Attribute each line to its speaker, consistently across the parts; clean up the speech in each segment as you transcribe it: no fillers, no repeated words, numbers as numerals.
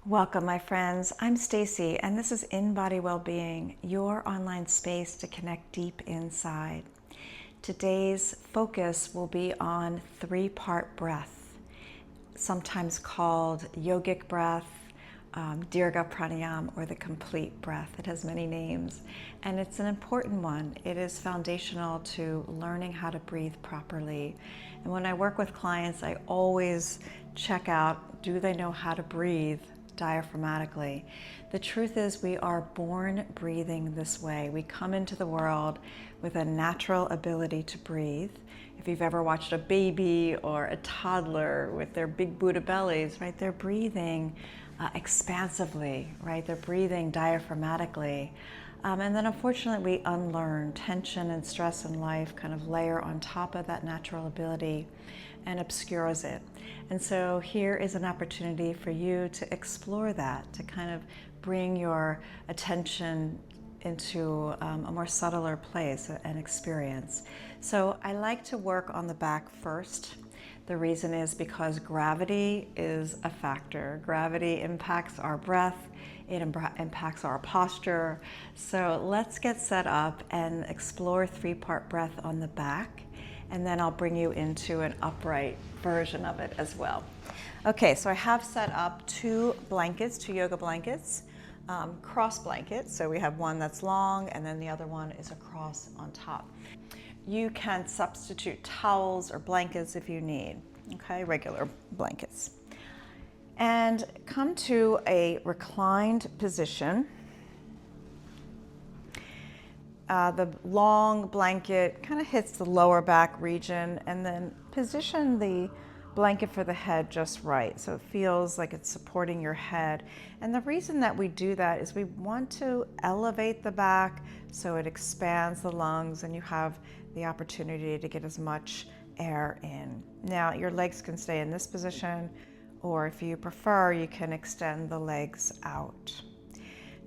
Speaker 1: Welcome, my friends. I'm Stacy, and this is In Body Wellbeing, your online space to connect deep inside. Today's focus will be on three-part breath, sometimes called yogic breath, Dirga Pranayam, or the complete breath. It has many names, and it's an important one. It is foundational to learning how to breathe properly. And when I work with clients, I always check out, do they know how to breathe diaphragmatically? The truth is, we are born breathing this way. We come into the world with a natural ability to breathe. If you've ever watched a baby or a toddler with their big Buddha bellies, right, they're breathing expansively, right? They're breathing diaphragmatically. And then unfortunately we unlearn tension and stress in life, kind of layer on top of that natural ability and obscures it. And so here is an opportunity for you to explore that, to kind of bring your attention into a more subtler place and experience. So I like to work on the back first. The reason is because gravity is a factor. Gravity impacts our breath, it impacts our posture. So let's get set up and explore three-part breath on the back, and then I'll bring you into an upright version of it as well. Okay, so I have set up two yoga blankets, cross blankets. So we have one that's long and then the other one is a cross on top. You can substitute towels or blankets if you need, okay, regular blankets. And come to a reclined position. The long blanket kind of hits the lower back region, and then position the blanket for the head just right, so it feels like it's supporting your head. And the reason that we do that is we want to elevate the back so it expands the lungs and you have the opportunity to get as much air in. Now your legs can stay in this position, or if you prefer, you can extend the legs out.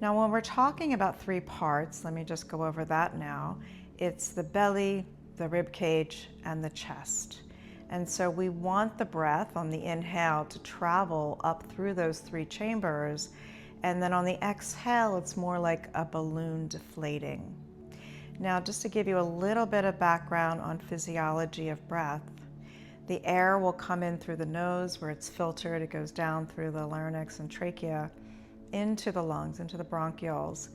Speaker 1: Now when we're talking about three parts, let me just go over that now. It's the belly, the rib cage, and the chest. And so we want the breath on the inhale to travel up through those three chambers, and then on the exhale, it's more like a balloon deflating. Now, just to give you a little bit of background on physiology of breath, the air will come in through the nose where it's filtered. It goes down through the larynx and trachea into the lungs, into the bronchioles.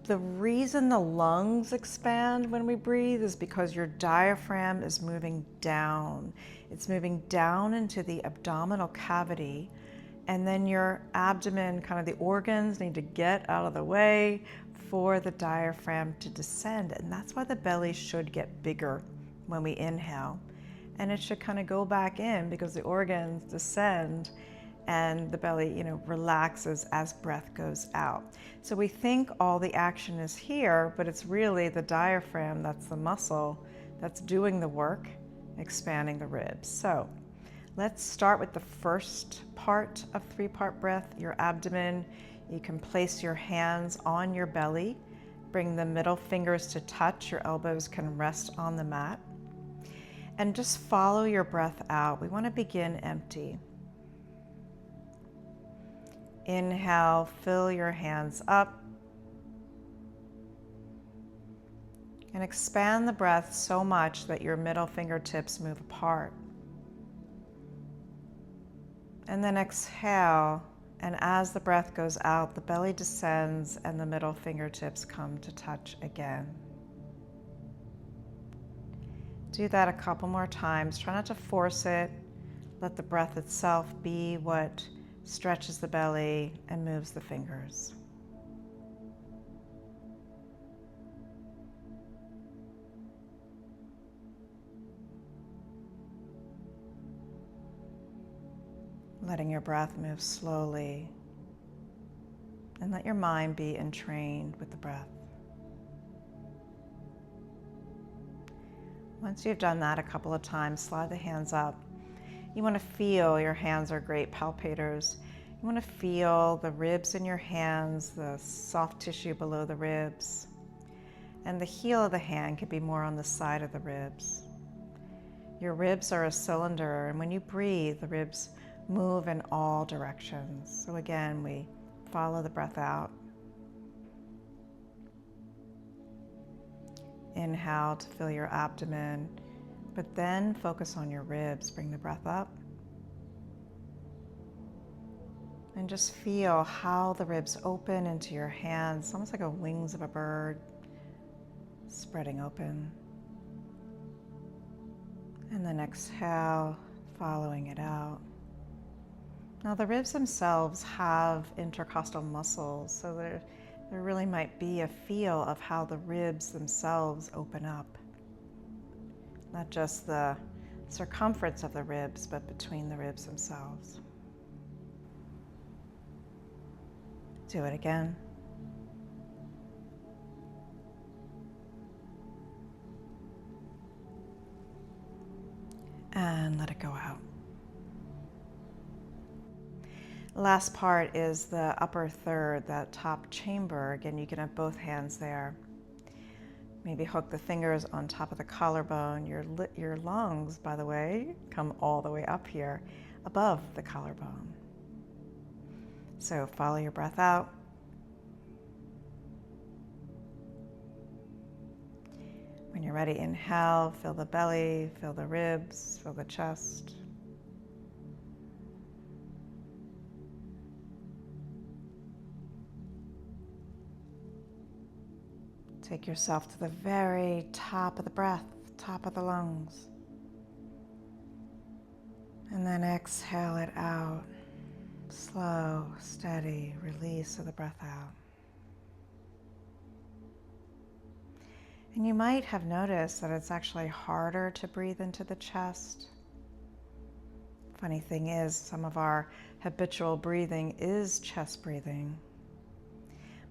Speaker 1: The reason the lungs expand when we breathe is because your diaphragm is moving down. It's moving down into the abdominal cavity, and then your abdomen, kind of the organs, need to get out of the way for the diaphragm to descend. And that's why the belly should get bigger when we inhale. And it should kind of go back in because the organs descend and the belly, relaxes as breath goes out. So we think all the action is here, but it's really the diaphragm, that's the muscle, that's doing the work, expanding the ribs. So let's start with the first part of three-part breath, your abdomen. You can place your hands on your belly, bring the middle fingers to touch, your elbows can rest on the mat, and just follow your breath out. We want to begin empty. Inhale, fill your hands up, and expand the breath so much that your middle fingertips move apart. And then exhale, and as the breath goes out, the belly descends and the middle fingertips come to touch again. Do that a couple more times. Try not to force it. Let the breath itself be what stretches the belly and moves the fingers. Letting your breath move slowly, and let your mind be entrained with the breath. Once you've done that a couple of times, slide the hands up. You want to feel, your hands are great palpators. You want to feel the ribs in your hands, the soft tissue below the ribs. And the heel of the hand could be more on the side of the ribs. Your ribs are a cylinder, and when you breathe, the ribs move in all directions. So again, we follow the breath out. Inhale to fill your abdomen, but then focus on your ribs. Bring the breath up. And just feel how the ribs open into your hands, almost like the wings of a bird, spreading open. And then exhale, following it out. Now the ribs themselves have intercostal muscles, so there really might be a feel of how the ribs themselves open up. Not just the circumference of the ribs, but between the ribs themselves. Do it again. And let it go out. Last part is the upper third, that top chamber. Again, you can have both hands there. Maybe hook the fingers on top of the collarbone. Your lungs, by the way, come all the way up here, above the collarbone. So follow your breath out. When you're ready, inhale, fill the belly, fill the ribs, fill the chest. Take yourself to the very top of the breath, top of the lungs. And then exhale it out. Slow, steady release of the breath out. And you might have noticed that it's actually harder to breathe into the chest. Funny thing is, some of our habitual breathing is chest breathing.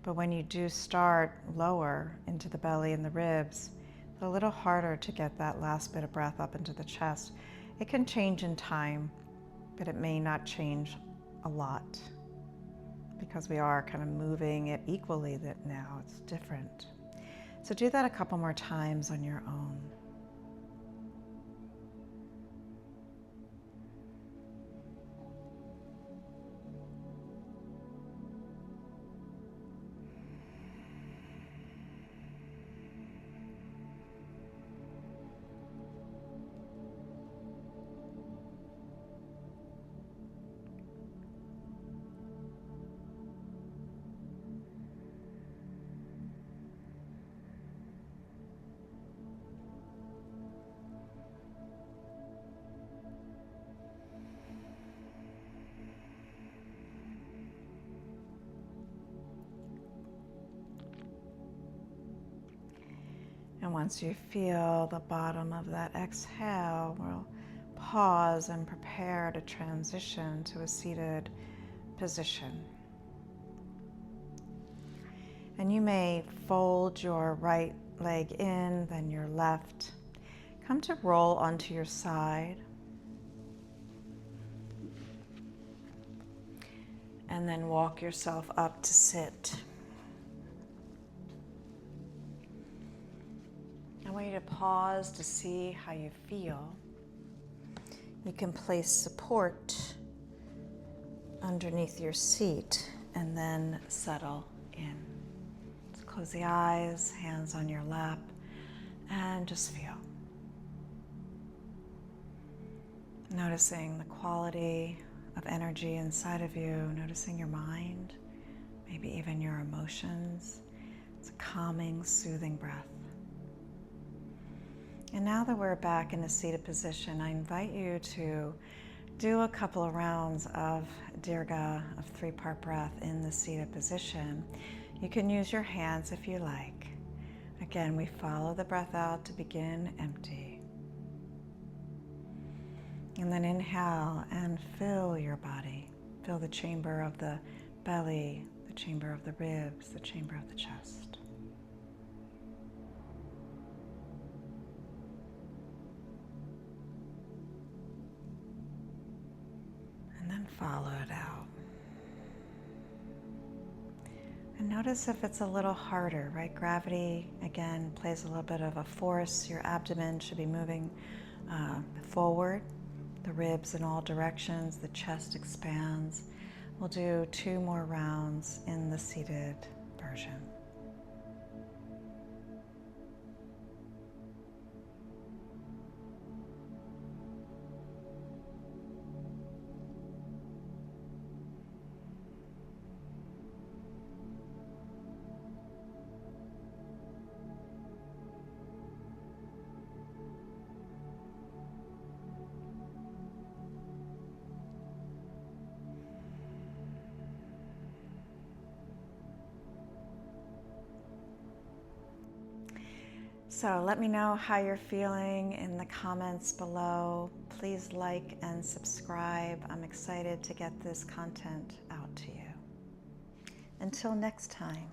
Speaker 1: But when you do start lower into the belly and the ribs, it's a little harder to get that last bit of breath up into the chest. It can change in time, but it may not change a lot because we are kind of moving it equally that now it's different. So do that a couple more times on your own. And once you feel the bottom of that exhale, we'll pause and prepare to transition to a seated position. And you may fold your right leg in, then your left. Come to roll onto your side. And then walk yourself up to sit. I want you to pause to see how you feel. You can place support underneath your seat and then settle in. So close the eyes, hands on your lap, and just feel. Noticing the quality of energy inside of you, noticing your mind, maybe even your emotions. It's a calming, soothing breath. And now that we're back in a seated position, I invite you to do a couple of rounds of Dirga, of 3-part breath in the seated position. You can use your hands if you like. Again, we follow the breath out to begin empty. And then inhale and fill your body. Fill the chamber of the belly, the chamber of the ribs, the chamber of the chest. And then follow it out. And notice if it's a little harder, right? Gravity, again, plays a little bit of a force. Your abdomen should be moving forward. the ribs in all directions, the chest expands. We'll do 2 more rounds in the seated version. So let me know how you're feeling in the comments below. Please like and subscribe. I'm excited to get this content out to you. Until next time.